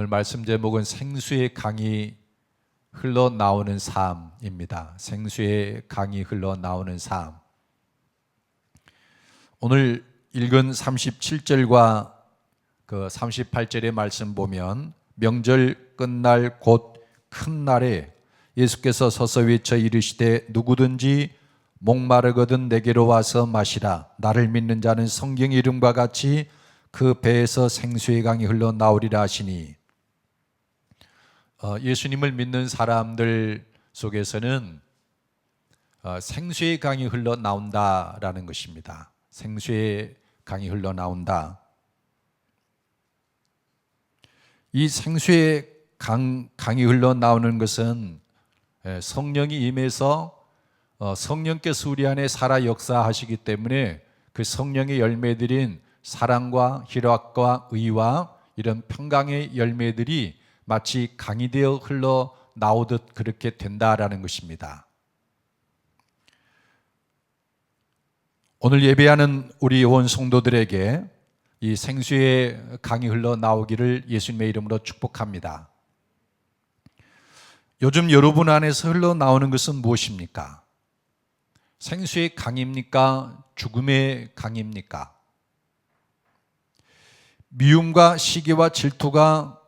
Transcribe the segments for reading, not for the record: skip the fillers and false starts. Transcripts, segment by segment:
말씀 제목은 생수의 강이 흘러나오는 삶입니다. 생수의 강이 흘러나오는 삶. 오늘 읽은 37절과 그 38절의 말씀 보면 명절 끝날 곧 큰 날에 예수께서 서서 외쳐 이르시되 누구든지 목마르거든 내게로 와서 마시라. 나를 믿는 자는 성경 이름과 같이 그 배에서 생수의 강이 흘러나오리라 하시니, 예수님을 믿는 사람들 속에서는 생수의 강이 흘러나온다라는 것입니다. 생수의 강이 흘러나온다. 이 생수의 강이 흘러나오는 것은 성령이 임해서 성령께서 우리 안에 살아 역사하시기 때문에 그 성령의 열매들인 사랑과 희락과 의와 이런 평강의 열매들이 마치 강이 되어 흘러나오듯 그렇게 된다라는 것입니다. 오늘 예배하는 우리 온 성도들에게 이 생수의 강이 흘러나오기를 예수님의 이름으로 축복합니다. 요즘 여러분 안에서 흘러나오는 것은 무엇입니까? 생수의 강입니까? 죽음의 강입니까? 미움과 시기와 질투가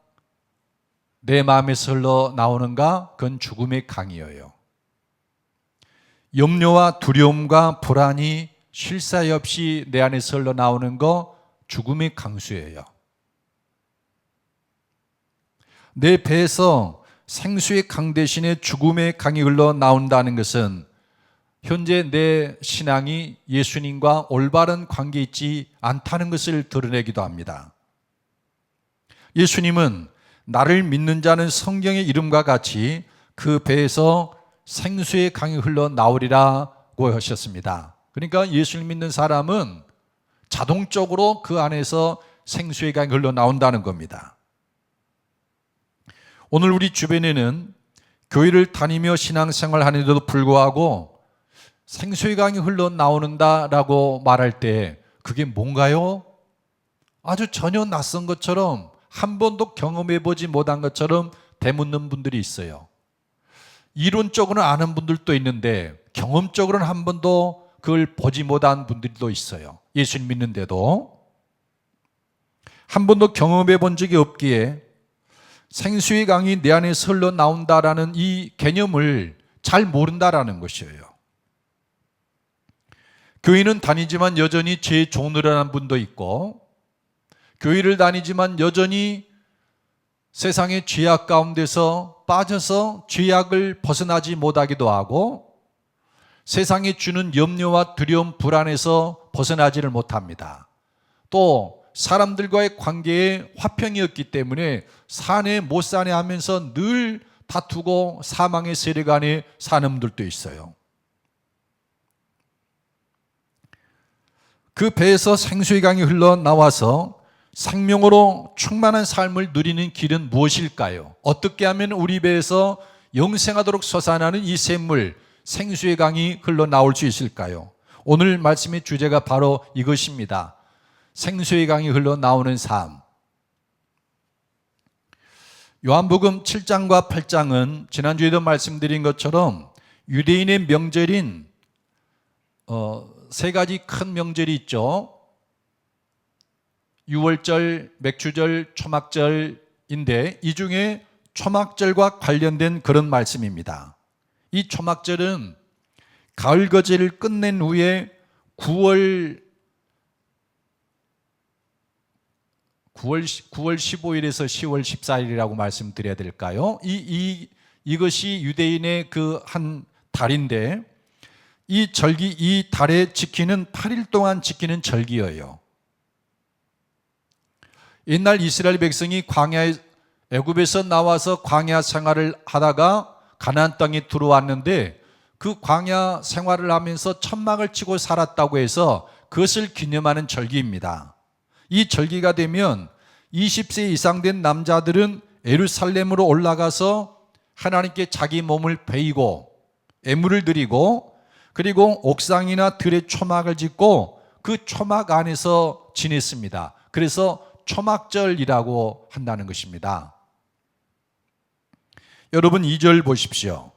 내 마음에서 흘러나오는가? 그건 죽음의 강이에요. 염려와 두려움과 불안이 쉴 사이 없이 내 안에서 흘러나오는 거 죽음의 강수예요. 내 배에서 생수의 강 대신에 죽음의 강이 흘러나온다는 것은 현재 내 신앙이 예수님과 올바른 관계에 있지 않다는 것을 드러내기도 합니다. 예수님은 나를 믿는 자는 성경의 이름과 같이 그 배에서 생수의 강이 흘러나오리라고 하셨습니다. 그러니까 예수를 믿는 사람은 자동적으로 그 안에서 생수의 강이 흘러나온다는 겁니다. 오늘 우리 주변에는 교회를 다니며 신앙생활 하는데도 불구하고 생수의 강이 흘러나오는다라고 말할 때 그게 뭔가요? 아주 전혀 낯선 것처럼 한 번도 경험해보지 못한 것처럼 되묻는 분들이 있어요. 이론적으로는 아는 분들도 있는데 경험적으로는 한 번도 그걸 보지 못한 분들도 있어요. 예수님 믿는데도 한 번도 경험해 본 적이 없기에 생수의 강이 내 안에서 흘러나온다라는 이 개념을 잘 모른다라는 것이에요. 교회는 다니지만 여전히 죄에 종노릇한 분도 있고, 교회를 다니지만 여전히 세상의 죄악 가운데서 빠져서 죄악을 벗어나지 못하기도 하고, 세상이 주는 염려와 두려움, 불안에서 벗어나지를 못합니다. 또 사람들과의 관계에 화평이 없기 때문에 사네 못 사네 하면서 늘 다투고 사망의 세력 안에 사는 분들도 있어요. 그 배에서 생수의 강이 흘러나와서 생명으로 충만한 삶을 누리는 길은 무엇일까요? 어떻게 하면 우리 배에서 영생하도록 솟아나는 이 샘물 생수의 강이 흘러나올 수 있을까요? 오늘 말씀의 주제가 바로 이것입니다. 생수의 강이 흘러나오는 삶. 요한복음 7장과 8장은 지난주에도 말씀드린 것처럼 유대인의 명절인 세 가지 큰 명절이 있죠. 유월절, 맥주절, 초막절인데 이 중에 초막절과 관련된 그런 말씀입니다. 이 초막절은 가을 거제를 끝낸 후에 9월 15일에서 10월 14일이라고 말씀드려야 될까요? 이것이 유대인의 그 한 달인데 이 절기, 이 달에 지키는 8일 동안 지키는 절기예요. 옛날 이스라엘 백성이 광야에 애굽에서 나와서 광야 생활을 하다가 가나안 땅에 들어왔는데 그 광야 생활을 하면서 천막을 치고 살았다고 해서 그것을 기념하는 절기입니다. 이 절기가 되면 20세 이상 된 남자들은 예루살렘으로 올라가서 하나님께 자기 몸을 베이고 예물을 드리고 그리고 옥상이나 들에 초막을 짓고 그 초막 안에서 지냈습니다. 그래서 초막절이라고 한다는 것입니다. 여러분 2절 보십시오.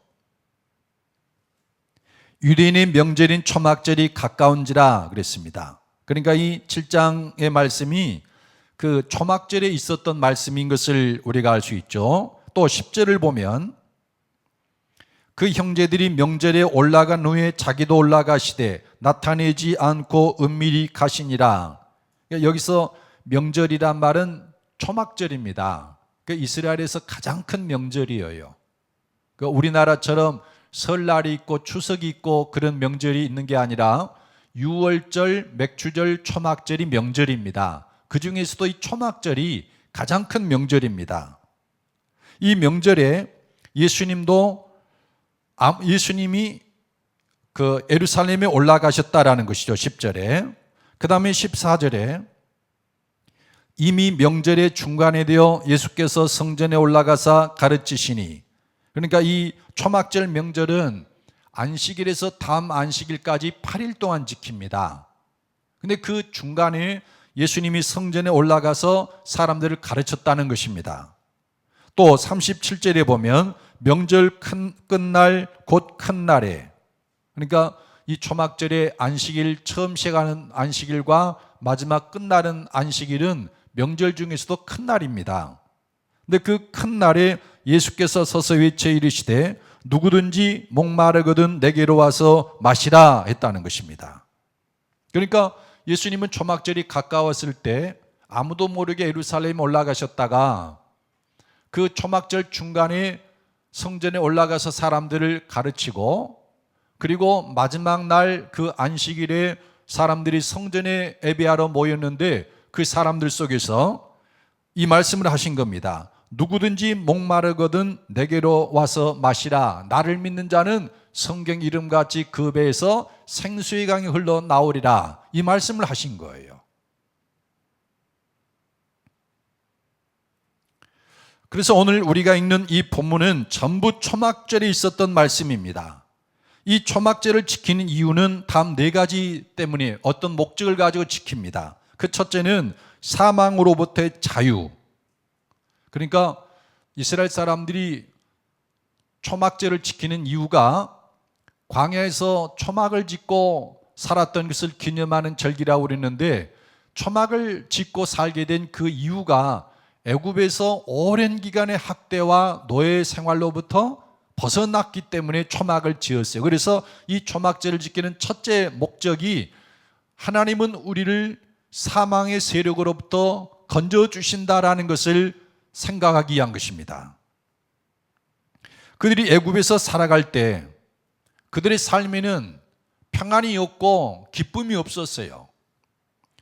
유대인의 명절인 초막절이 가까운지라 그랬습니다. 그러니까 이 7장의 말씀이 그 초막절에 있었던 말씀인 것을 우리가 알 수 있죠. 또 10절을 보면 그 형제들이 명절에 올라간 후에 자기도 올라가시되 나타내지 않고 은밀히 가시니라. 여기서 명절이란 말은 초막절입니다. 이스라엘에서 가장 큰 명절이에요. 우리나라처럼 설날이 있고 추석이 있고 그런 명절이 있는 게 아니라 유월절, 맥추절, 초막절이 명절입니다. 그 중에서도 이 초막절이 가장 큰 명절입니다. 이 명절에 예수님이 그 예루살렘에 올라가셨다라는 것이죠. 10절에. 그 다음에 14절에 이미 명절의 중간에 되어 예수께서 성전에 올라가사 가르치시니, 그러니까 이 초막절 명절은 안식일에서 다음 안식일까지 8일 동안 지킵니다. 근데 그 중간에 예수님이 성전에 올라가서 사람들을 가르쳤다는 것입니다. 또 37절에 보면 명절 끝날 곧 큰 날에, 그러니까 이 초막절의 안식일, 처음 시작하는 안식일과 마지막 끝나는 안식일은 명절 중에서도 큰 날입니다. 근데 그 큰 날에 예수께서 서서 외쳐 이르시되 누구든지 목마르거든 내게로 와서 마시라 했다는 것입니다. 그러니까 예수님은 초막절이 가까웠을 때 아무도 모르게 예루살렘에 올라가셨다가 그 초막절 중간에 성전에 올라가서 사람들을 가르치고, 그리고 마지막 날 그 안식일에 사람들이 성전에 예배하러 모였는데 그 사람들 속에서 이 말씀을 하신 겁니다. 누구든지 목마르거든 내게로 와서 마시라. 나를 믿는 자는 성경 이름같이 그 배에서 생수의 강이 흘러나오리라. 이 말씀을 하신 거예요. 그래서 오늘 우리가 읽는 이 본문은 전부 초막절에 있었던 말씀입니다. 이 초막절을 지키는 이유는 다음 4가지 때문에 어떤 목적을 가지고 지킵니다. 그 첫째는 사망으로부터의 자유. 그러니까 이스라엘 사람들이 초막절을 지키는 이유가 광야에서 초막을 짓고 살았던 것을 기념하는 절기라고 그랬는데, 초막을 짓고 살게 된 그 이유가 애굽에서 오랜 기간의 학대와 노예 생활로부터 벗어났기 때문에 초막을 지었어요. 그래서 이 초막절을 지키는 첫째 목적이 하나님은 우리를 사망의 세력으로부터 건져주신다라는 것을 생각하기 위한 것입니다. 그들이 애굽에서 살아갈 때 그들의 삶에는 평안이 없고 기쁨이 없었어요.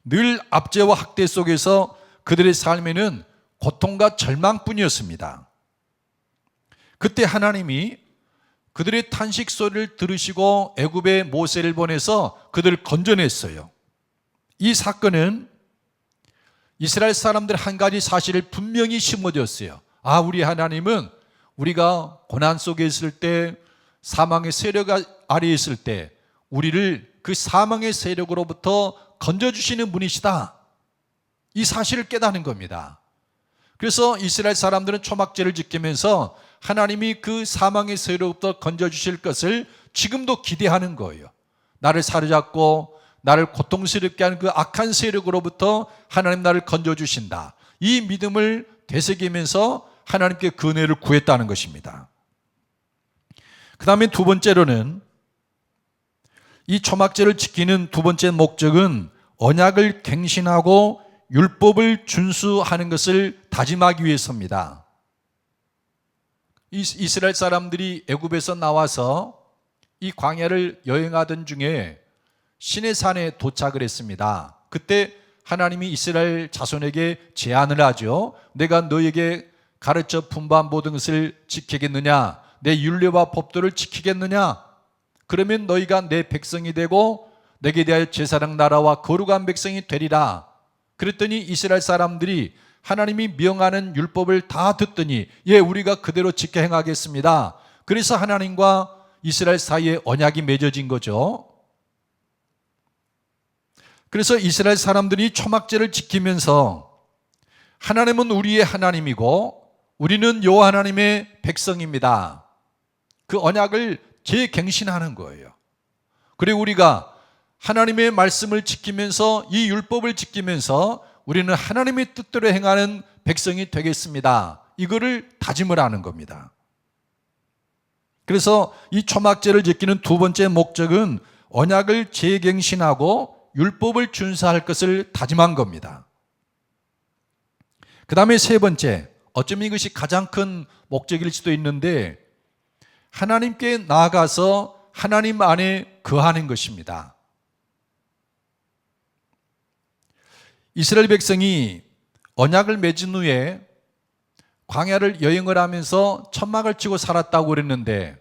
늘 압제와 학대 속에서 그들의 삶에는 고통과 절망뿐이었습니다. 그때 하나님이 그들의 탄식 소리를 들으시고 애굽에 모세를 보내서 그들을 건져냈어요. 이 사건은 이스라엘 사람들 한 가지 사실을 분명히 심어줬어요. 우리 하나님은 우리가 고난 속에 있을 때, 사망의 세력 아래에 있을 때 우리를 그 사망의 세력으로부터 건져주시는 분이시다. 이 사실을 깨닫는 겁니다. 그래서 이스라엘 사람들은 초막절을 지키면서 하나님이 그 사망의 세력으로부터 건져주실 것을 지금도 기대하는 거예요. 나를 사로잡고 나를 고통스럽게 하는 그 악한 세력으로부터 하나님 나를 건져주신다. 이 믿음을 되새기면서 하나님께 그 은혜를 구했다는 것입니다. 그 다음에 두 번째로는, 이 초막절을 지키는 두 번째 목적은 언약을 갱신하고 율법을 준수하는 것을 다짐하기 위해서입니다. 이스라엘 사람들이 애굽에서 나와서 이 광야를 여행하던 중에 시내산에 도착을 했습니다. 그때 하나님이 이스라엘 자손에게 제안을 하죠. 내가 너에게 가르쳐 분부한 모든 것을 지키겠느냐? 내 율례와 법도를 지키겠느냐? 그러면 너희가 내 백성이 되고 내게 대하여 제사장 나라와 거룩한 백성이 되리라. 그랬더니 이스라엘 사람들이 하나님이 명하는 율법을 다 듣더니 우리가 그대로 지켜 행하겠습니다. 그래서 하나님과 이스라엘 사이에 언약이 맺어진 거죠. 그래서 이스라엘 사람들이 초막절을 지키면서 하나님은 우리의 하나님이고 우리는 여호와 하나님의 백성입니다. 그 언약을 재갱신하는 거예요. 그리고 우리가 하나님의 말씀을 지키면서 이 율법을 지키면서 우리는 하나님의 뜻대로 행하는 백성이 되겠습니다. 이거를 다짐을 하는 겁니다. 그래서 이 초막절을 지키는 두 번째 목적은 언약을 재갱신하고 율법을 준수할 것을 다짐한 겁니다. 그 다음에 세 번째, 어쩌면 이것이 가장 큰 목적일 수도 있는데 하나님께 나아가서 하나님 안에 거하는 것입니다. 이스라엘 백성이 언약을 맺은 후에 광야를 여행을 하면서 천막을 치고 살았다고 그랬는데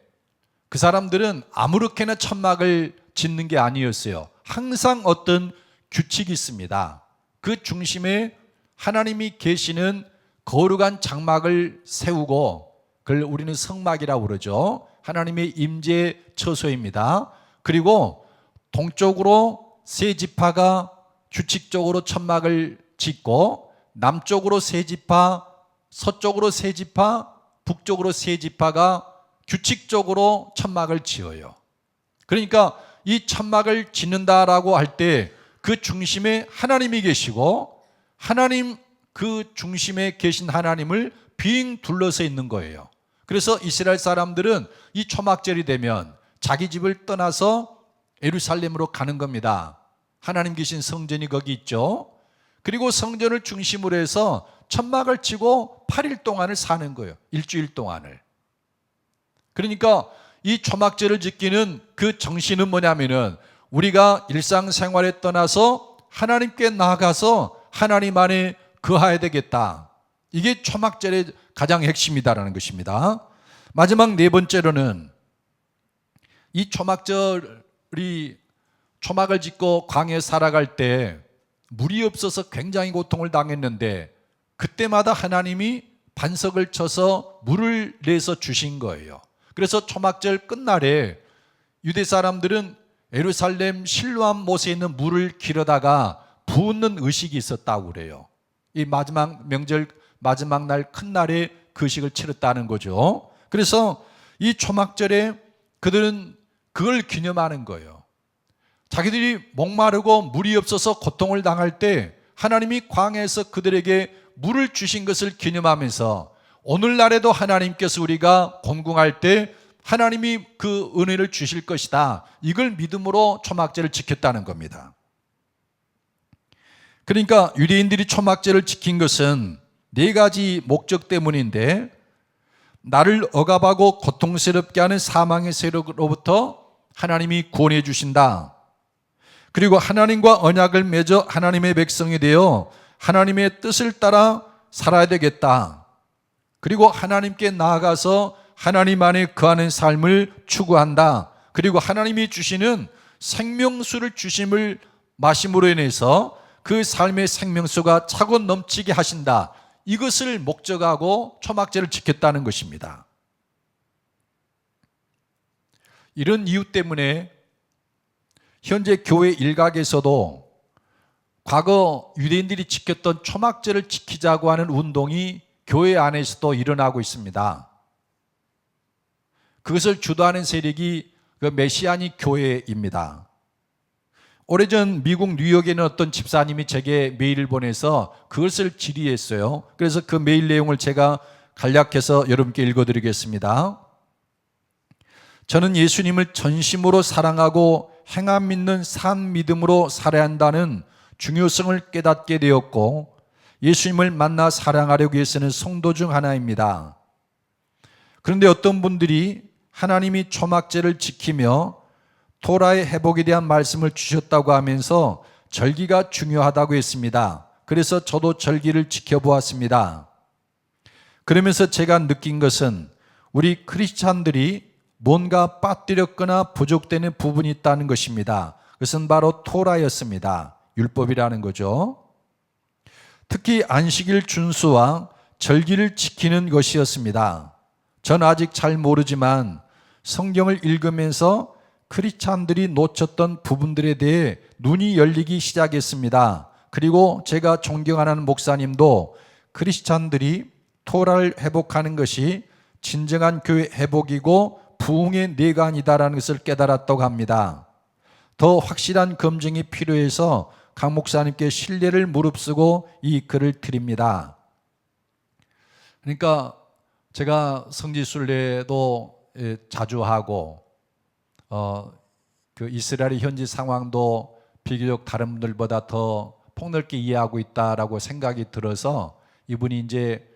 그 사람들은 아무렇게나 천막을 짓는 게 아니었어요. 항상 어떤 규칙이 있습니다. 그 중심에 하나님이 계시는 거룩한 장막을 세우고 그걸 우리는 성막이라고 그러죠. 하나님의 임재 처소입니다. 그리고 동쪽으로 세 지파가 규칙적으로 천막을 짓고 남쪽으로 세 지파, 서쪽으로 세 지파, 북쪽으로 세 지파가 규칙적으로 천막을 지어요. 그러니까 이 천막을 짓는다라고 할 때 그 중심에 하나님이 계시고 하나님 그 중심에 계신 하나님을 빙 둘러서 있는 거예요. 그래서 이스라엘 사람들은 이 초막절이 되면 자기 집을 떠나서 예루살렘으로 가는 겁니다. 하나님 계신 성전이 거기 있죠. 그리고 성전을 중심으로 해서 천막을 치고 8일 동안을 사는 거예요. 일주일 동안을. 그러니까 이 초막절을 지키는 그 정신은 뭐냐면은 우리가 일상생활에 떠나서 하나님께 나아가서 하나님 안에 거해야 되겠다. 이게 초막절의 가장 핵심이다라는 것입니다. 마지막 네 번째로는 이 초막절이 초막을 짓고 광야에 살아갈 때 물이 없어서 굉장히 고통을 당했는데 그때마다 하나님이 반석을 쳐서 물을 내서 주신 거예요. 그래서 초막절 끝날에 유대 사람들은 예루살렘 실로암 못에 있는 물을 길어다가 붓는 의식이 있었다고 그래요. 이 마지막 명절 마지막 날 큰 날에 그 의식을 치렀다는 거죠. 그래서 이 초막절에 그들은 그걸 기념하는 거예요. 자기들이 목마르고 물이 없어서 고통을 당할 때 하나님이 광야에서 그들에게 물을 주신 것을 기념하면서 오늘날에도 하나님께서 우리가 곤궁할 때 하나님이 그 은혜를 주실 것이다. 이걸 믿음으로 초막절을 지켰다는 겁니다. 그러니까 유대인들이 초막절을 지킨 것은 네 가지 목적 때문인데 나를 억압하고 고통스럽게 하는 사망의 세력으로부터 하나님이 구원해 주신다. 그리고 하나님과 언약을 맺어 하나님의 백성이 되어 하나님의 뜻을 따라 살아야 되겠다. 그리고 하나님께 나아가서 하나님 안에 거하는 삶을 추구한다. 그리고 하나님이 주시는 생명수를 주심을 마심으로 인해서 그 삶의 생명수가 차고 넘치게 하신다. 이것을 목적하고 초막절을 지켰다는 것입니다. 이런 이유 때문에 현재 교회 일각에서도 과거 유대인들이 지켰던 초막절을 지키자고 하는 운동이 교회 안에서도 일어나고 있습니다. 그것을 주도하는 세력이 그 메시아닉 교회입니다. 오래전 미국 뉴욕에 있는 어떤 집사님이 제게 메일을 보내서 그것을 질의했어요. 그래서 그 메일 내용을 제가 간략해서 여러분께 읽어드리겠습니다. 저는 예수님을 전심으로 사랑하고 행함 믿는 산 믿음으로 살아야 한다는 중요성을 깨닫게 되었고 예수님을 만나 사랑하려고 위해서는 성도 중 하나입니다. 그런데 어떤 분들이 하나님이 초막절을 지키며 토라의 회복에 대한 말씀을 주셨다고 하면서 절기가 중요하다고 했습니다. 그래서 저도 절기를 지켜보았습니다. 그러면서 제가 느낀 것은 우리 크리스찬들이 뭔가 빠뜨렸거나 부족되는 부분이 있다는 것입니다. 그것은 바로 토라였습니다. 율법이라는 거죠. 특히 안식일 준수와 절기를 지키는 것이었습니다. 전 아직 잘 모르지만 성경을 읽으면서 크리스찬들이 놓쳤던 부분들에 대해 눈이 열리기 시작했습니다. 그리고 제가 존경하는 목사님도 크리스찬들이 토라를 회복하는 것이 진정한 교회 회복이고 부흥의 내관이다라는 것을 깨달았다고 합니다. 더 확실한 검증이 필요해서 강 목사님께 신뢰를 무릅쓰고 이 글을 드립니다. 그러니까 제가 성지순례도 자주 하고 그 이스라엘의 현지 상황도 비교적 다른 분들보다 더 폭넓게 이해하고 있다라고 생각이 들어서 이분이 이제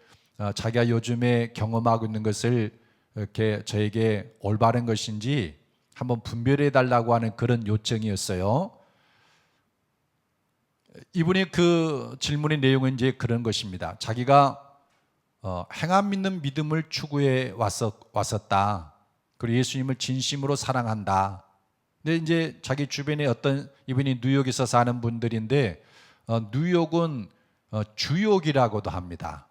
자기가 요즘에 경험하고 있는 것을 이렇게 저에게 올바른 것인지 한번 분별해 달라고 하는 그런 요청이었어요. 이분이 그 질문의 내용은 이제 그런 것입니다. 자기가 행함 믿는 믿음을 추구해 왔었다. 그리고 예수님을 진심으로 사랑한다. 근데 이제 자기 주변에 어떤 이분이 뉴욕에서 사는 분들인데 뉴욕은 주욕이라고도 합니다.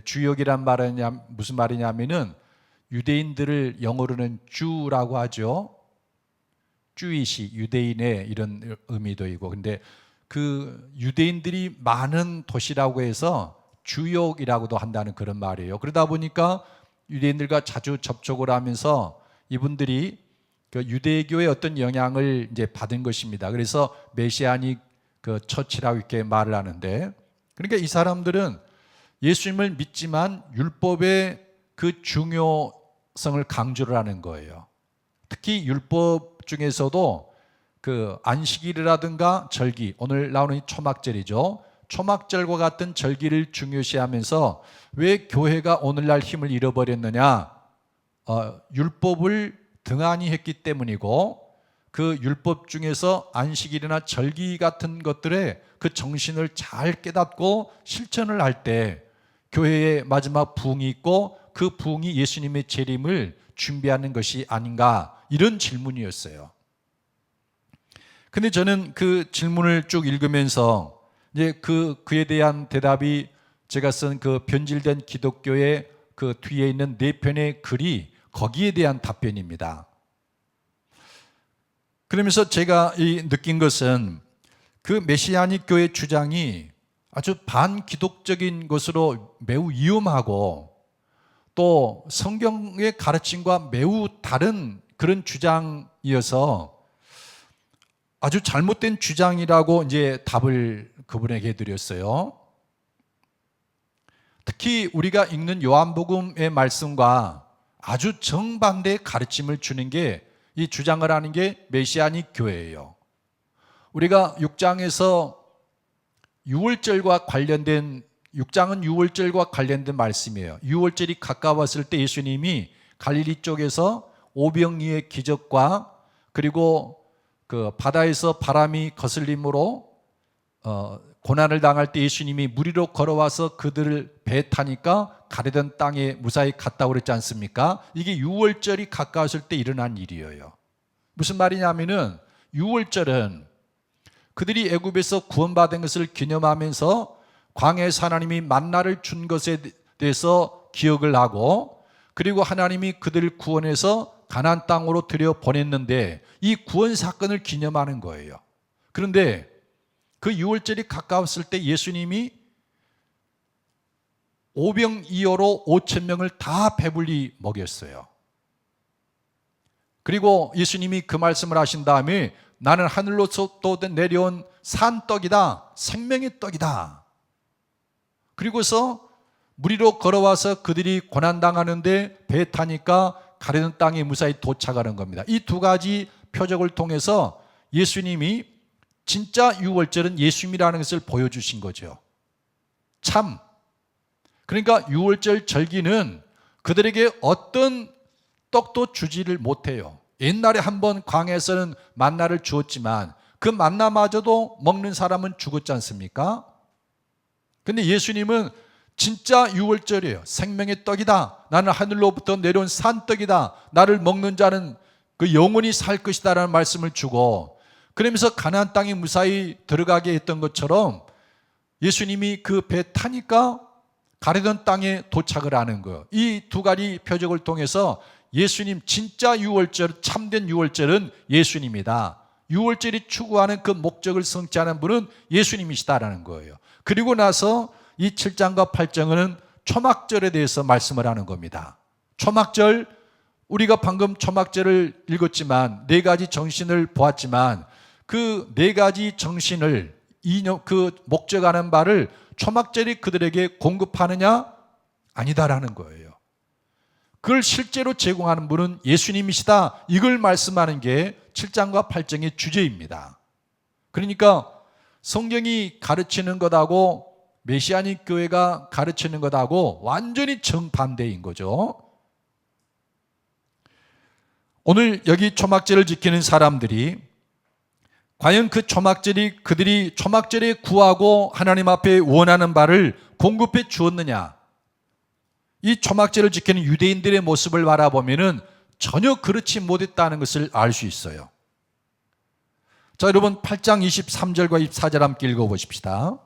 주욕이란 말은 무슨 말이냐면은 유대인들을 영어로는 주라고 하죠. 주이시 유대인의 이런 의미도 있고, 근데 그 유대인들이 많은 도시라고 해서 주욕이라고도 한다는 그런 말이에요. 그러다 보니까 유대인들과 자주 접촉을 하면서 이분들이 그 유대교의 어떤 영향을 이제 받은 것입니다. 그래서 메시아닉 그 처치라고 이렇게 말을 하는데, 그러니까 이 사람들은 예수님을 믿지만 율법의 그 중요성을 강조를 하는 거예요. 특히 율법 중에서도 그 안식일이라든가 절기, 오늘 나오는 이 초막절이죠. 초막절과 같은 절기를 중요시하면서 왜 교회가 오늘날 힘을 잃어버렸느냐? 율법을 등한히 했기 때문이고, 그 율법 중에서 안식일이나 절기 같은 것들의 그 정신을 잘 깨닫고 실천을 할 때 교회의 마지막 부흥이 있고, 그 부흥이 예수님의 재림을 준비하는 것이 아닌가, 이런 질문이었어요. 근데 저는 그 질문을 쭉 읽으면서 이제 그에 대한 대답이 제가 쓴 그 변질된 기독교의 그 뒤에 있는 4편의 글이 거기에 대한 답변입니다. 그러면서 제가 느낀 것은 그 메시아닉 교회 주장이 아주 반기독적인 것으로 매우 위험하고, 또 성경의 가르침과 매우 다른 그런 주장이어서 아주 잘못된 주장이라고 이제 답을 그분에게 드렸어요. 특히 우리가 읽는 요한복음의 말씀과 아주 정반대의 가르침을 주는 게, 이 주장을 하는 게 메시아닉 교회예요. 우리가 6장에서 6월절과 관련된, 6장은 6월절과 관련된 말씀이에요. 6월절이 가까웠을 때 예수님이 갈릴리 쪽에서 오병이의 기적과, 그리고 그 바다에서 바람이 거슬림으로 고난을 당할 때 예수님이 물 위로 걸어와서 그들을 배에 타니까 가려던 땅에 무사히 갔다고 그랬지 않습니까? 이게 6월절이 가까웠을 때 일어난 일이에요. 무슨 말이냐면은 6월절은 그들이 애굽에서 구원받은 것을 기념하면서 광야에서 하나님이 만나를 준 것에 대해서 기억을 하고, 그리고 하나님이 그들을 구원해서 가나안 땅으로 들여 보냈는데 이 구원 사건을 기념하는 거예요. 그런데 그 6월절이 가까웠을 때 예수님이 오병이어로 5,000명을 다 배불리 먹였어요. 그리고 예수님이 그 말씀을 하신 다음에 나는 하늘로서 또 내려온 산떡이다, 생명의 떡이다. 그리고서 물 위로 걸어와서 그들이 고난당하는데 배에 타니까 가려는 땅에 무사히 도착하는 겁니다. 이 두 가지 표적을 통해서 예수님이 진짜 6월절은 예수님이라는 것을 보여주신 거죠. 참, 그러니까 6월절 절기는 그들에게 어떤 떡도 주지를 못해요. 옛날에 한번 광야에서는 만나를 주었지만 그 만나마저도 먹는 사람은 죽었지 않습니까? 근데 예수님은 진짜 6월절이에요. 생명의 떡이다. 나는 하늘로부터 내려온 산떡이다. 나를 먹는 자는 그 영원히 살 것이다 라는 말씀을 주고, 그러면서 가나안 땅에 무사히 들어가게 했던 것처럼 예수님이 그 배 타니까 가려던 땅에 도착을 하는 거예요. 이 두 가지 표적을 통해서 예수님 진짜 6월절, 참된 6월절은 예수님이다. 6월절이 추구하는 그 목적을 성취하는 분은 예수님이시다라는 거예요. 그리고 나서 이 7장과 8장은 초막절에 대해서 말씀을 하는 겁니다. 초막절, 우리가 방금 초막절을 읽었지만 네 가지 정신을 보았지만 그 네 가지 정신을 그 목적하는 바를 초막절이 그들에게 공급하느냐? 아니다라는 거예요. 그걸 실제로 제공하는 분은 예수님이시다. 이걸 말씀하는 게 7장과 8장의 주제입니다. 그러니까 성경이 가르치는 것하고 메시아닉 교회가 가르치는 것하고 완전히 정반대인 거죠. 오늘 여기 초막절을 지키는 사람들이 과연 그 초막절이 그들이 초막절에 구하고 하나님 앞에 원하는 바를 공급해 주었느냐? 이 초막절을 지키는 유대인들의 모습을 바라보면은 전혀 그렇지 못했다는 것을 알 수 있어요. 자, 여러분 8장 23절과 24절 함께 읽어보십시다.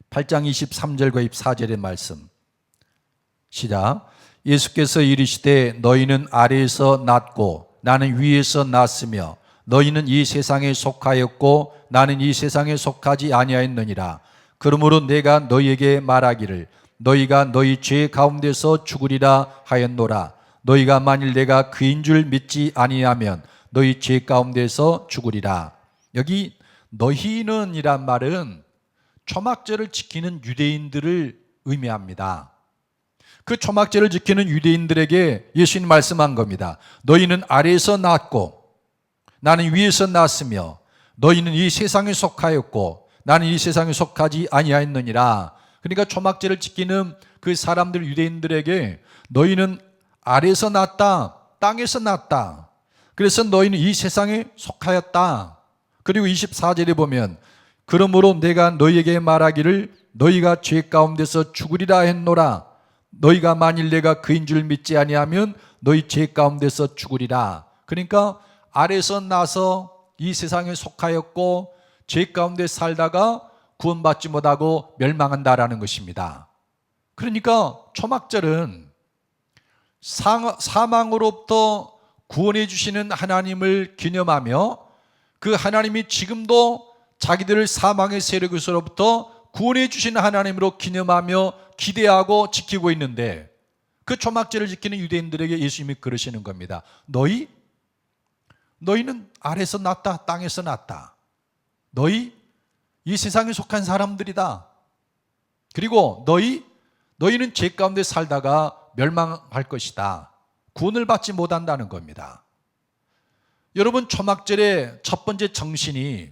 8장 23절과 24절의 말씀 시작. 예수께서 이르시되 너희는 아래에서 났고 나는 위에서 났으며 너희는 이 세상에 속하였고 나는 이 세상에 속하지 아니하였느니라. 그러므로 내가 너희에게 말하기를 너희가 너희 죄 가운데서 죽으리라 하였노라. 너희가 만일 내가 그인 줄 믿지 아니하면 너희 죄 가운데서 죽으리라. 여기 너희는 이란 말은 초막절을 지키는 유대인들을 의미합니다. 그 초막절을 지키는 유대인들에게 예수님 말씀한 겁니다. 너희는 아래에서 났고 나는 위에서 났으며 너희는 이 세상에 속하였고 나는 이 세상에 속하지 아니하였느니라. 그러니까 초막절을 지키는 그 사람들 유대인들에게 너희는 아래에서 났다, 땅에서 났다. 그래서 너희는 이 세상에 속하였다. 그리고 24절에 보면 그러므로 내가 너희에게 말하기를 너희가 죄 가운데서 죽으리라 했노라. 너희가 만일 내가 그인 줄 믿지 아니하면 너희 죄 가운데서 죽으리라. 그러니까 아래에서 나서 이 세상에 속하였고 죄 가운데 살다가 구원받지 못하고 멸망한다라는 것입니다. 그러니까 초막절은 사망으로부터 구원해 주시는 하나님을 기념하며 그 하나님이 지금도 자기들을 사망의 세력에서로부터 구원해 주시는 하나님으로 기념하며 기대하고 지키고 있는데 그 초막절을 지키는 유대인들에게 예수님이 그러시는 겁니다. 너희는 아래에서 났다, 땅에서 났다. 너희 이 세상에 속한 사람들이다. 그리고 너희는 죄 가운데 살다가 멸망할 것이다. 구원을 받지 못한다는 겁니다. 여러분, 초막절의 첫 번째 정신이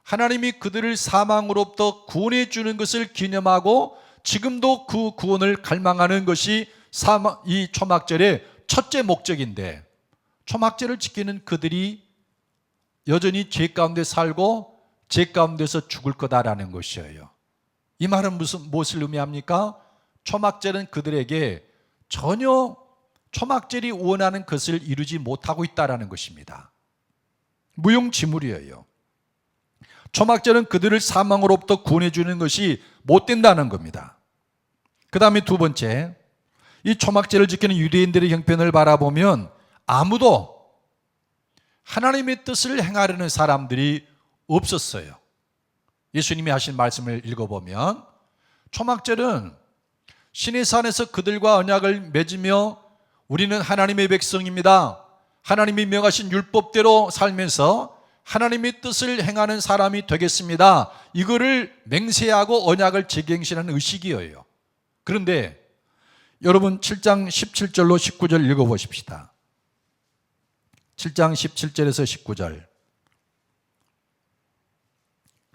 하나님이 그들을 사망으로부터 구원해 주는 것을 기념하고 지금도 그 구원을 갈망하는 것이 이 초막절의 첫째 목적인데 초막절을 지키는 그들이 여전히 죄 가운데 살고 죄 가운데서 죽을 거다라는 것이에요. 이 말은 무엇을 의미합니까? 초막절은 그들에게 전혀 초막절이 원하는 것을 이루지 못하고 있다는 것입니다. 무용지물이에요. 초막절은 그들을 사망으로부터 구원해 주는 것이 못 된다는 겁니다. 그 다음에 두 번째, 이 초막절을 지키는 유대인들의 형편을 바라보면 아무도 하나님의 뜻을 행하려는 사람들이 없었어요. 예수님이 하신 말씀을 읽어보면 초막절은 신의 산에서 그들과 언약을 맺으며 우리는 하나님의 백성입니다. 하나님이 명하신 율법대로 살면서 하나님의 뜻을 행하는 사람이 되겠습니다. 이거를 맹세하고 언약을 재갱신하는 의식이에요. 그런데 여러분 7장 17절로 19절 읽어보십시다. 7장 17절에서 19절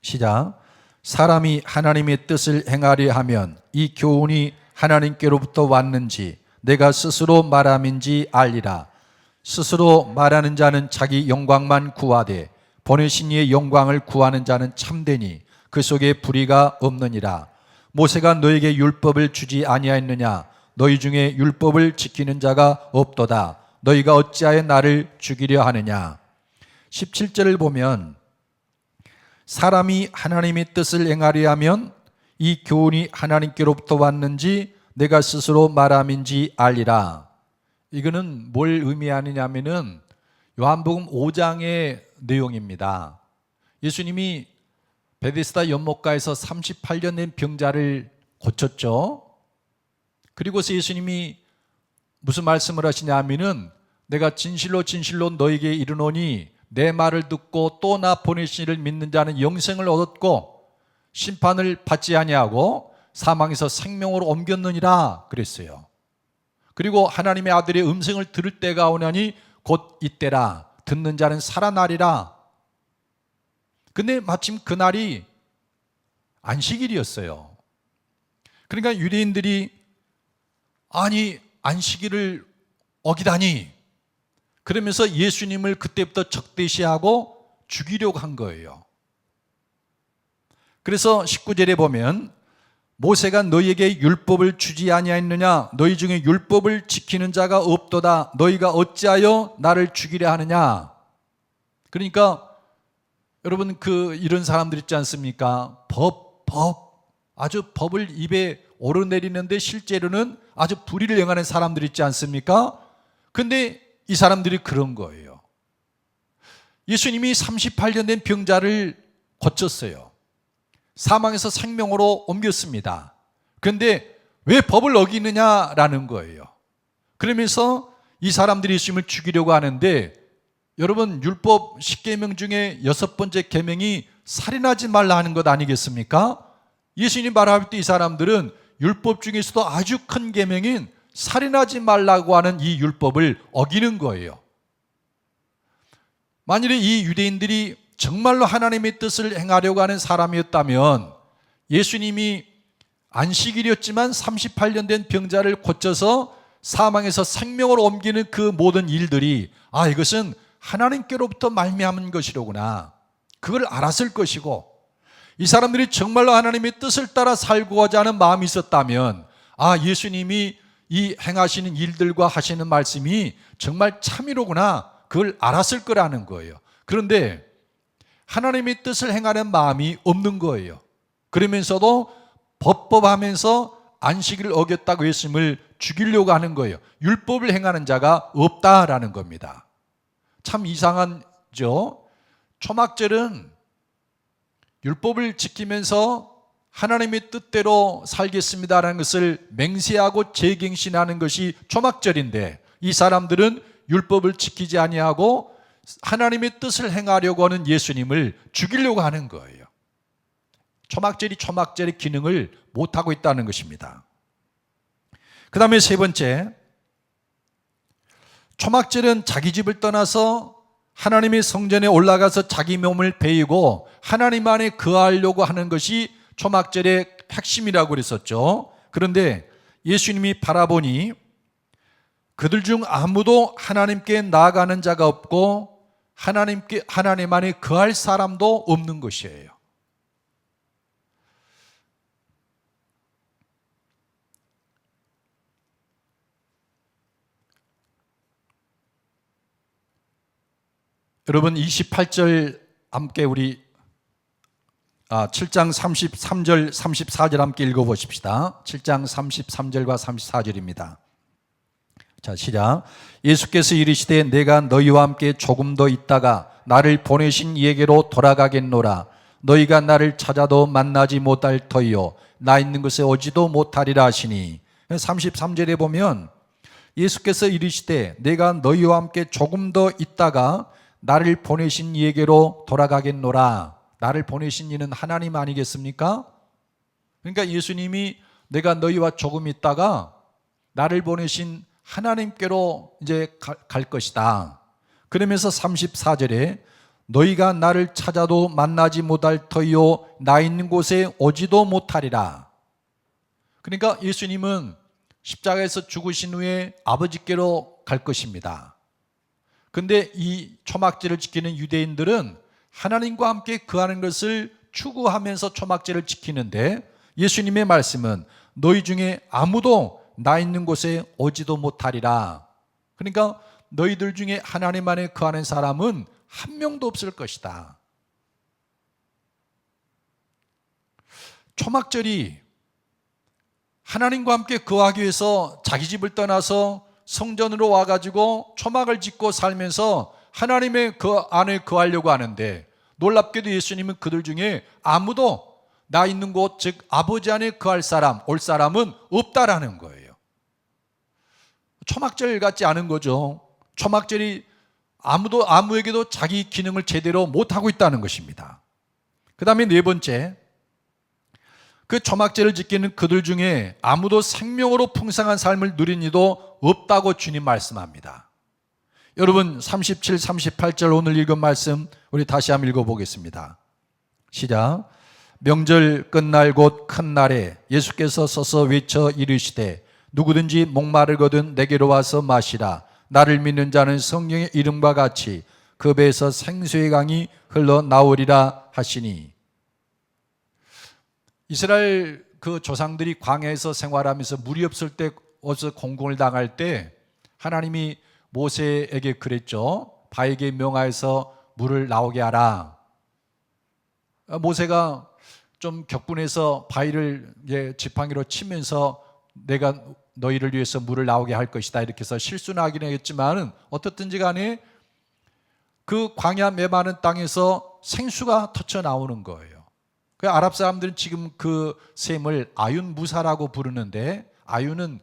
시작. 사람이 하나님의 뜻을 행하려 하면 이 교훈이 하나님께로부터 왔는지 내가 스스로 말함인지 알리라. 스스로 말하는 자는 자기 영광만 구하되 보내신 이의 영광을 구하는 자는 참되니 그 속에 불의가 없느니라. 모세가 너에게 율법을 주지 아니하였느냐? 너희 중에 율법을 지키는 자가 없도다. 너희가 어찌하여 나를 죽이려 하느냐? 17절을 보면 사람이 하나님의 뜻을 행하려 하면 이 교훈이 하나님께로부터 왔는지 내가 스스로 말함인지 알리라. 이거는 뭘 의미하느냐면은 요한복음 5장의 내용입니다. 예수님이 베데스다 연못가에서 38년 된 병자를 고쳤죠. 그리고서 예수님이 무슨 말씀을 하시냐면은 내가 진실로 진실로 너에게 이르노니 내 말을 듣고 또 나 보내신 이를 믿는 자는 영생을 얻었고 심판을 받지 아니하고 사망에서 생명으로 옮겼느니라 그랬어요. 그리고 하나님의 아들의 음성을 들을 때가 오나니 곧 이때라. 듣는 자는 살아나리라. 근데 마침 그날이 안식일이었어요. 그러니까 유대인들이 아니 안식일을 어기다니 그러면서 예수님을 그때부터 적대시하고 죽이려고 한 거예요. 그래서 19절에 보면 모세가 너희에게 율법을 주지 아니하였느냐 너희 중에 율법을 지키는 자가 없도다 너희가 어찌하여 나를 죽이려 하느냐. 그러니까 여러분 이런 사람들 있지 않습니까? 법 아주 법을 입에 오르내리는데 실제로는 아주 불의를 행하는 사람들 있지 않습니까? 근데 이 사람들이 그런 거예요. 예수님이 38년 된 병자를 고쳤어요. 사망에서 생명으로 옮겼습니다. 그런데 왜 법을 어기느냐라는 거예요. 그러면서 이 사람들이 예수님을 죽이려고 하는데 여러분 율법 10계명 중에 6번째 계명이 살인하지 말라 하는 것 아니겠습니까? 예수님이 말할 때 이 사람들은 율법 중에서도 아주 큰 계명인 살인하지 말라고 하는 이 율법을 어기는 거예요. 만일에 이 유대인들이 정말로 하나님의 뜻을 행하려고 하는 사람이었다면 예수님이 안식일이었지만 38년 된 병자를 고쳐서 사망에서 생명으로 옮기는 그 모든 일들이 이것은 하나님께로부터 말미암은 것이로구나. 그걸 알았을 것이고 이 사람들이 정말로 하나님의 뜻을 따라 살고자 하는 마음이 있었다면 예수님이 이 행하시는 일들과 하시는 말씀이 정말 참이로구나. 그걸 알았을 거라는 거예요. 그런데 하나님의 뜻을 행하는 마음이 없는 거예요. 그러면서도 법법하면서 안식일을 어겼다고 예수님을 죽이려고 하는 거예요. 율법을 행하는 자가 없다라는 겁니다. 참 이상하죠. 초막절은 율법을 지키면서 하나님의 뜻대로 살겠습니다라는 것을 맹세하고 재갱신하는 것이 초막절인데 이 사람들은 율법을 지키지 아니하고 하나님의 뜻을 행하려고 하는 예수님을 죽이려고 하는 거예요. 초막절이 초막절의 기능을 못하고 있다는 것입니다. 그 다음에 세 번째, 초막절은 자기 집을 떠나서 하나님의 성전에 올라가서 자기 몸을 베이고 하나님 안에 거하려고 하는 것이 초막절의 핵심이라고 그랬었죠. 그런데 예수님이 바라보니 그들 중 아무도 하나님께 나아가는 자가 없고 하나님 안에 거할 사람도 없는 것이에요. 여러분 28절 함께 우리 7장 33절 34절 함께 읽어보십시다. 7장 33절과 34절입니다. 자, 시작. 예수께서 이르시되 내가 너희와 함께 조금 더 있다가 나를 보내신 이에게로 돌아가겠노라. 너희가 나를 찾아도 만나지 못할 터이요 나 있는 곳에 오지도 못하리라 하시니. 33절에 보면 예수께서 이르시되 내가 너희와 함께 조금 더 있다가 나를 보내신 이에게로 돌아가겠노라. 나를 보내신 이는 하나님 아니겠습니까? 그러니까 예수님이 내가 너희와 조금 있다가 나를 보내신 하나님께로 이제 갈 것이다. 그러면서 34절에 너희가 나를 찾아도 만나지 못할 터이요 나 있는 곳에 오지도 못하리라. 그러니까 예수님은 십자가에서 죽으신 후에 아버지께로 갈 것입니다. 그런데 이 초막절을 지키는 유대인들은 하나님과 함께 거하는 것을 추구하면서 초막절을 지키는데 예수님의 말씀은 너희 중에 아무도 나 있는 곳에 오지도 못하리라. 그러니까 너희들 중에 하나님 안에 거하는 사람은 한 명도 없을 것이다. 초막절이 하나님과 함께 거하기 위해서 자기 집을 떠나서 성전으로 와가지고 초막을 짓고 살면서 하나님의 그 안에 거하려고 하는데 놀랍게도 예수님은 그들 중에 아무도 나 있는 곳 즉 아버지 안에 거할 사람 올 사람은 없다라는 거예요. 초막절 같지 않은 거죠. 초막절이 아무에게도 자기 기능을 제대로 못하고 있다는 것입니다. 그 다음에 네 번째, 그 초막절을 지키는 그들 중에 아무도 생명으로 풍성한 삶을 누린 이도 없다고 주님 말씀합니다. 여러분 37, 38절 오늘 읽은 말씀 우리 다시 한번 읽어보겠습니다. 시작. 명절 끝날 곧 큰 날에 예수께서 서서 외쳐 이르시되 누구든지 목마르거든 내게로 와서 마시라. 나를 믿는 자는 성령의 이름과 같이 그 배에서 생수의 강이 흘러나오리라 하시니. 이스라엘 그 조상들이 광야에서 생활하면서 물이 없을 때 어디서 공공을 당할 때 하나님이 모세에게 그랬죠. 바에게 명하여서 물을 나오게 하라. 모세가 좀 격분해서 바위를 지팡이로 치면서 내가 너희를 위해서 물을 나오게 할 것이다 이렇게 해서 실수는 하긴 했지만 어떻든지 간에 그 광야 메마른 땅에서 생수가 터쳐 나오는 거예요. 그 아랍 사람들은 지금 그 샘을 아윤 무사라고 부르는데, 아윤은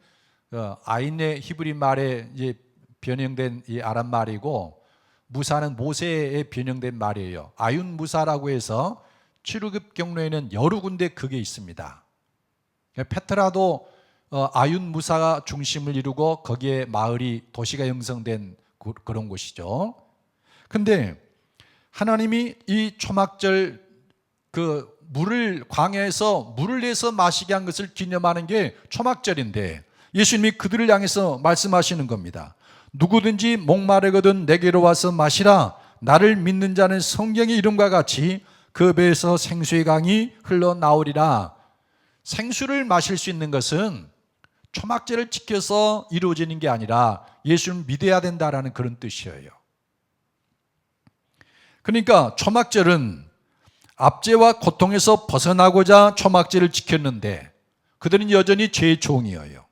아인의 히브리 말에 이제 변형된 이 아랍 말이고, 무사는 모세에 변형된 말이에요. 아윤 무사라고 해서 출애굽 경로에는 여러 군데 그게 있습니다. 페트라도 아윤 무사가 중심을 이루고 거기에 마을이 도시가 형성된 그런 곳이죠. 근데 하나님이 이 초막절 그 물을 광야에서 물을 내서 마시게 한 것을 기념하는 게 초막절인데 예수님이 그들을 향해서 말씀하시는 겁니다. 누구든지 목마르거든 내게로 와서 마시라. 나를 믿는 자는 성경의 이름과 같이 그 배에서 생수의 강이 흘러나오리라. 생수를 마실 수 있는 것은 초막절을 지켜서 이루어지는 게 아니라 예수를 믿어야 된다라는 그런 뜻이에요. 그러니까 초막절은 압제와 고통에서 벗어나고자 초막절을 지켰는데 그들은 여전히 죄의 종이에요.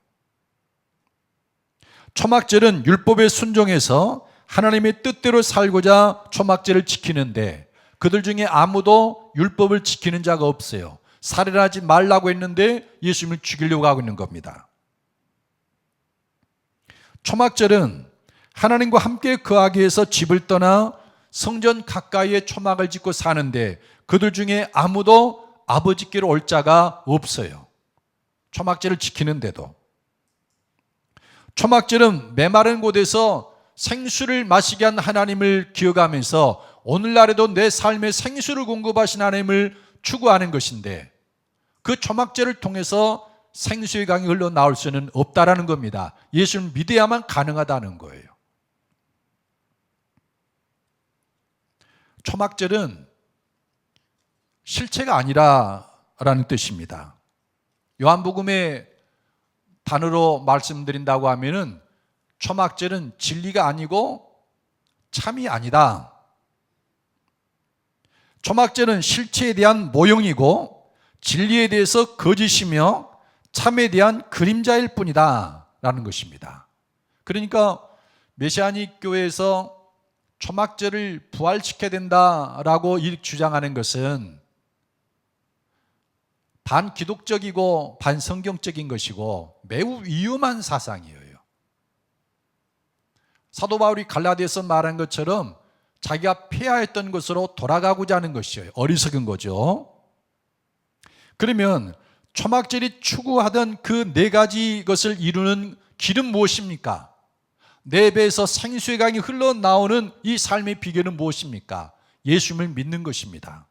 초막절은 율법에 순종해서 하나님의 뜻대로 살고자 초막절을 지키는데 그들 중에 아무도 율법을 지키는 자가 없어요. 살해를 하지 말라고 했는데 예수님을 죽이려고 하고 있는 겁니다. 초막절은 하나님과 함께 거하기 위해서 집을 떠나 성전 가까이에 초막을 짓고 사는데 그들 중에 아무도 아버지께로 올 자가 없어요. 초막절을 지키는데도. 초막절은 메마른 곳에서 생수를 마시게 한 하나님을 기억하면서 오늘날에도 내 삶에 생수를 공급하신 하나님을 추구하는 것인데 그 초막절을 통해서 생수의 강이 흘러나올 수는 없다라는 겁니다. 예수를 믿어야만 가능하다는 거예요. 초막절은 실체가 아니라라는 뜻입니다. 요한복음의 단어로 말씀드린다고 하면은 초막절은 진리가 아니고 참이 아니다. 초막절은 실체에 대한 모형이고 진리에 대해서 거짓이며 참에 대한 그림자일 뿐이다 라는 것입니다. 그러니까 메시아닉 교회에서 초막절을 부활시켜야 된다라고 주장하는 것은 반기독적이고 반성경적인 것이고 매우 위험한 사상이에요. 사도 바울이 갈라디아서 말한 것처럼 자기가 폐하했던 것으로 돌아가고자 하는 것이에요. 어리석은 거죠. 그러면 초막절이 추구하던 그 네 가지 것을 이루는 길은 무엇입니까? 내 배에서 생수의 강이 흘러나오는 이 삶의 비결은 무엇입니까? 예수님을 믿는 것입니다.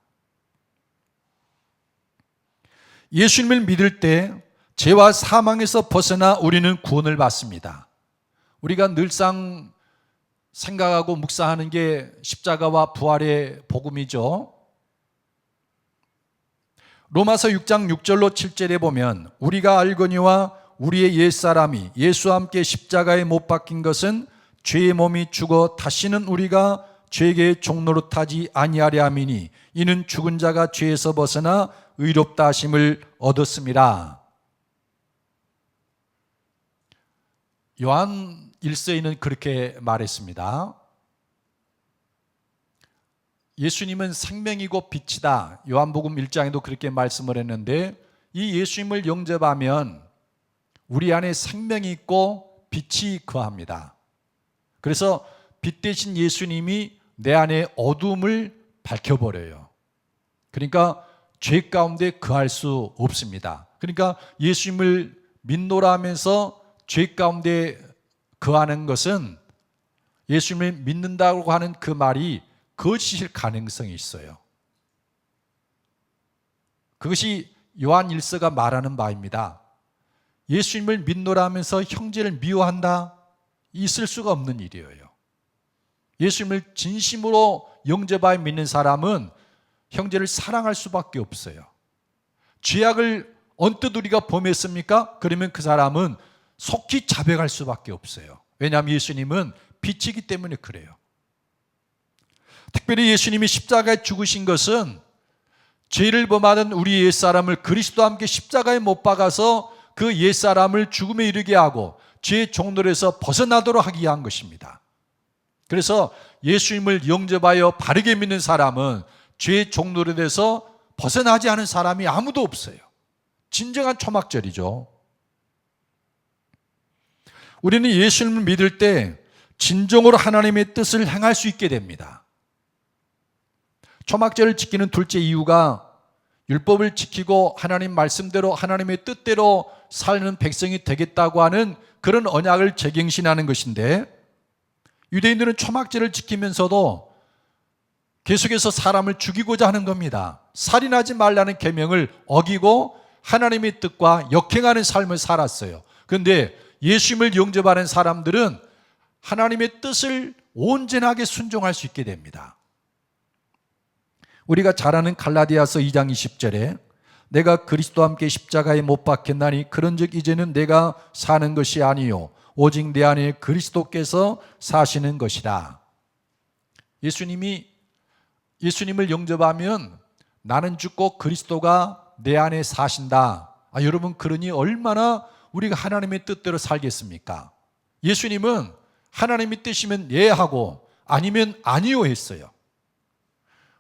예수님을 믿을 때 죄와 사망에서 벗어나 우리는 구원을 받습니다. 우리가 늘상 생각하고 묵상하는 게 십자가와 부활의 복음이죠. 로마서 6장 6절로 7절에 보면 우리가 알거니와 우리의 옛사람이 예수와 함께 십자가에 못 박힌 것은 죄의 몸이 죽어 다시는 우리가 죄의 종로로 타지 아니하려 함이니 이는 죽은 자가 죄에서 벗어나 의롭다 하심을 얻었습니다. 요한 1서에는 그렇게 말했습니다. 예수님은 생명이고 빛이다. 요한복음 1장에도 그렇게 말씀을 했는데 이 예수님을 영접하면 우리 안에 생명이 있고 빛이 거합니다. 그래서 빛 대신 예수님이 내 안에 어둠을 밝혀버려요. 그러니까 죄 가운데 거할 수 없습니다. 그러니까 예수님을 믿노라 하면서 죄 가운데 거하는 것은 예수님을 믿는다고 하는 그 말이 거짓일 가능성이 있어요. 그것이 요한 1서가 말하는 바입니다. 예수님을 믿노라 하면서 형제를 미워한다? 있을 수가 없는 일이에요. 예수님을 진심으로 영접하여 믿는 사람은 형제를 사랑할 수밖에 없어요. 죄악을 언뜻 우리가 범했습니까? 그러면 그 사람은 속히 자백할 수밖에 없어요. 왜냐하면 예수님은 빛이기 때문에 그래요. 특별히 예수님이 십자가에 죽으신 것은 죄를 범하던 우리 옛사람을 그리스도와 함께 십자가에 못 박아서 그 옛사람을 죽음에 이르게 하고 죄의 종노릇에서 벗어나도록 하기 위한 것입니다. 그래서 예수님을 영접하여 바르게 믿는 사람은 죄의 종노릇에서 벗어나지 않은 사람이 아무도 없어요. 진정한 초막절이죠. 우리는 예수님을 믿을 때 진정으로 하나님의 뜻을 행할 수 있게 됩니다. 초막절을 지키는 둘째 이유가 율법을 지키고 하나님 말씀대로 하나님의 뜻대로 사는 백성이 되겠다고 하는 그런 언약을 재갱신하는 것인데, 유대인들은 초막절을 지키면서도 계속해서 사람을 죽이고자 하는 겁니다. 살인하지 말라는 계명을 어기고 하나님의 뜻과 역행하는 삶을 살았어요. 그런데 예수님을 영접하는 사람들은 하나님의 뜻을 온전하게 순종할 수 있게 됩니다. 우리가 잘 아는 갈라디아서 2장 20절에 내가 그리스도와 함께 십자가에 못 박혔나니 그런즉 이제는 내가 사는 것이 아니요 오직 내 안에 그리스도께서 사시는 것이라. 예수님을 영접하면 나는 죽고 그리스도가 내 안에 사신다. 여러분, 그러니 얼마나 우리가 하나님의 뜻대로 살겠습니까? 예수님은 하나님의 뜻이면 예 하고 아니면 아니요 했어요.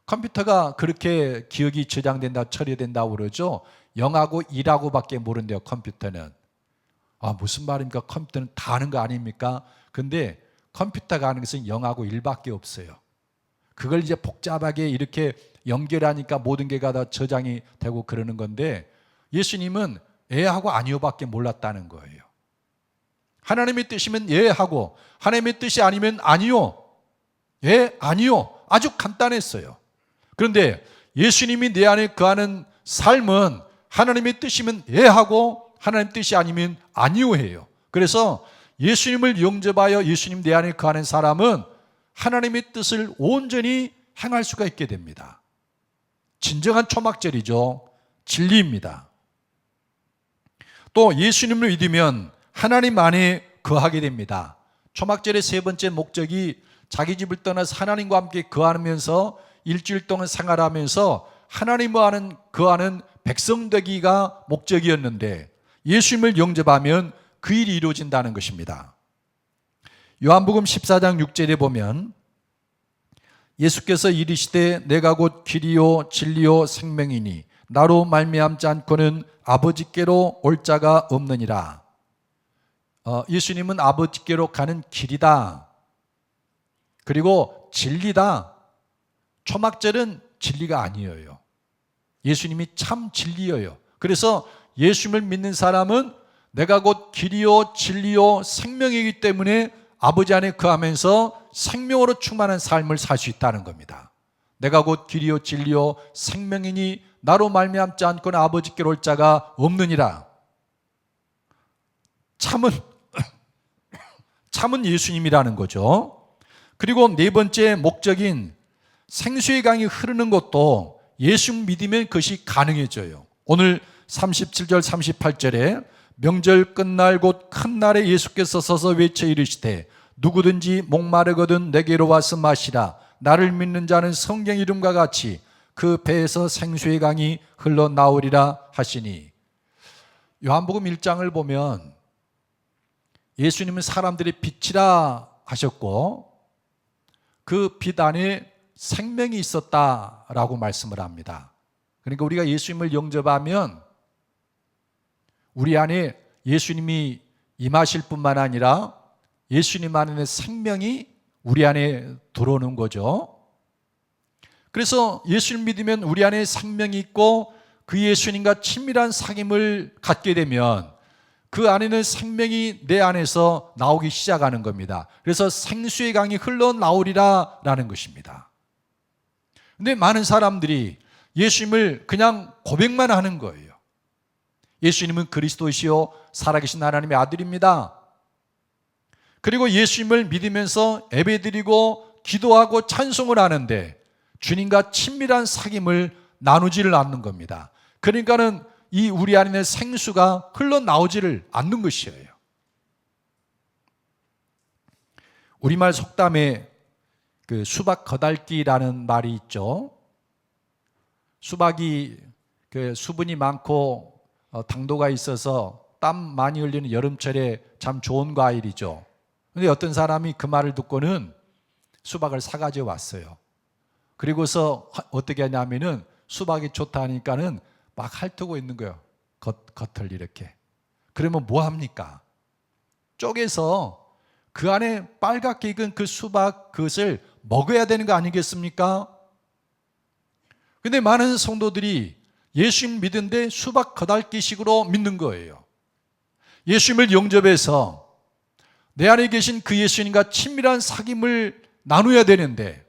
컴퓨터가 그렇게 기억이 저장된다, 처리된다고 그러죠. 0하고 1하고 밖에 모른대요, 컴퓨터는. 무슨 말입니까? 컴퓨터는 다 아는 거 아닙니까? 근데 컴퓨터가 아는 것은 0하고 1밖에 없어요. 그걸 이제 복잡하게 이렇게 연결하니까 모든 게 다 저장이 되고 그러는 건데, 예수님은 예하고 아니요밖에 몰랐다는 거예요. 하나님의 뜻이면 예하고 하나님의 뜻이 아니면 아니요. 예, 아니요. 아주 간단했어요. 그런데 예수님이 내 안에 거하는 삶은 하나님의 뜻이면 예하고 하나님의 뜻이 아니면 아니요 해요. 그래서 예수님을 영접하여 예수님 내 안에 거하는 사람은 하나님의 뜻을 온전히 행할 수가 있게 됩니다. 진정한 초막절이죠. 진리입니다. 또 예수님을 믿으면 하나님 안에 거하게 됩니다. 초막절의 세 번째 목적이 자기 집을 떠나서 하나님과 함께 거하면서 일주일 동안 생활하면서 하나님과 거하는 백성 되기가 목적이었는데, 예수님을 영접하면 그 일이 이루어진다는 것입니다. 요한복음 14장 6절에 보면 예수께서 이르시되 내가 곧 길이요 진리요 생명이니 나로 말미암지 않고는 아버지께로 올 자가 없느니라. 예수님은 아버지께로 가는 길이다. 그리고 진리다. 초막절은 진리가 아니에요. 예수님이 참 진리예요. 그래서 예수님을 믿는 사람은 내가 곧 길이요 진리요 생명이기 때문에 아버지 안에 거하면서 생명으로 충만한 삶을 살 수 있다는 겁니다. 내가 곧 길이요 진리요 생명이니 나로 말미암지 않고는 아버지께로 올 자가 없느니라. 참은 예수님이라는 거죠. 그리고 네 번째 목적인 생수의 강이 흐르는 것도 예수 믿으면 그것이 가능해져요. 오늘 37절 38절에 명절 끝날 곧 큰 날에 예수께서 서서 외쳐 이르시되 누구든지 목마르거든 내게로 와서 마시라. 나를 믿는 자는 성경 이름과 같이 그 배에서 생수의 강이 흘러나오리라 하시니. 요한복음 1장을 보면 예수님은 사람들의 빛이라 하셨고 그 빛 안에 생명이 있었다라고 말씀을 합니다. 그러니까 우리가 예수님을 영접하면 우리 안에 예수님이 임하실 뿐만 아니라 예수님 안에 생명이 우리 안에 들어오는 거죠. 그래서 예수를 믿으면 우리 안에 생명이 있고 그 예수님과 친밀한 사귐을 갖게 되면 그 안에는 생명이 내 안에서 나오기 시작하는 겁니다. 그래서 생수의 강이 흘러나오리라 라는 것입니다. 근데 많은 사람들이 예수님을 그냥 고백만 하는 거예요. 예수님은 그리스도시요 살아계신 하나님의 아들입니다. 그리고 예수님을 믿으면서 예배드리고 기도하고 찬송을 하는데 주님과 친밀한 사귐을 나누지를 않는 겁니다. 그러니까는 이 우리 안에 생수가 흘러나오지를 않는 것이에요. 우리말 속담에 그 수박 거달기라는 말이 있죠. 수박이 그 수분이 많고 당도가 있어서 땀 많이 흘리는 여름철에 참 좋은 과일이죠. 그런데 어떤 사람이 그 말을 듣고는 수박을 사가지고 왔어요. 그리고서 어떻게 하냐면은 수박이 좋다 하니까는 막 핥고 있는 거예요. 겉을 이렇게. 그러면 뭐 합니까? 쪼개서 그 안에 빨갛게 익은 그 수박 그것을 먹어야 되는 거 아니겠습니까? 근데 많은 성도들이 예수님 믿는데 수박 거달기식으로 믿는 거예요. 예수님을 영접해서 내 안에 계신 그 예수님과 친밀한 사귐을 나눠야 되는데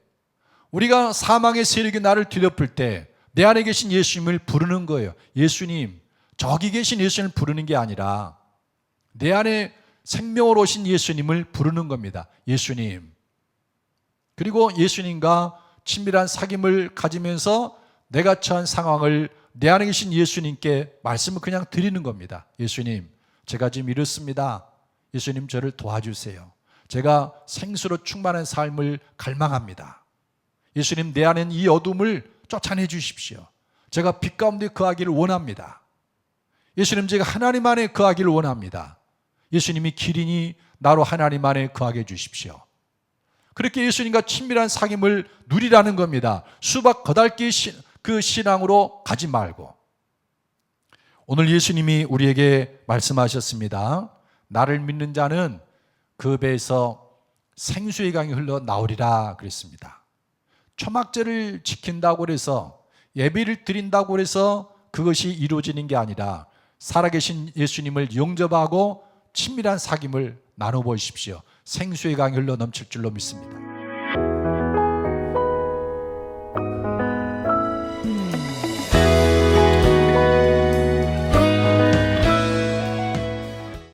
우리가 사망의 세력이 나를 뒤덮을 때 내 안에 계신 예수님을 부르는 거예요. 예수님, 저기 계신 예수님을 부르는 게 아니라 내 안에 생명으로 오신 예수님을 부르는 겁니다. 예수님. 그리고 예수님과 친밀한 사귐을 가지면서 내가 처한 상황을 내 안에 계신 예수님께 말씀을 그냥 드리는 겁니다. 예수님, 제가 지금 이렇습니다. 예수님 저를 도와주세요. 제가 생수로 충만한 삶을 갈망합니다. 예수님 내 안에 이 어둠을 쫓아내 주십시오. 제가 빛 가운데 거하기를 원합니다. 예수님 제가 하나님 안에 거하기를 원합니다. 예수님이 길이니 나로 하나님 안에 거하게 해주십시오. 그렇게 예수님과 친밀한 사귐을 누리라는 겁니다. 수박 거달기 그 신앙으로 가지 말고. 오늘 예수님이 우리에게 말씀하셨습니다. 나를 믿는 자는 그 배에서 생수의 강이 흘러나오리라 그랬습니다. 초막절을 지킨다고 해서 예배를 드린다고 해서 그것이 이루어지는 게 아니라 살아계신 예수님을 영접하고 친밀한 사귐을 나눠보십시오. 생수의 강이 흘러 넘칠 줄로 믿습니다.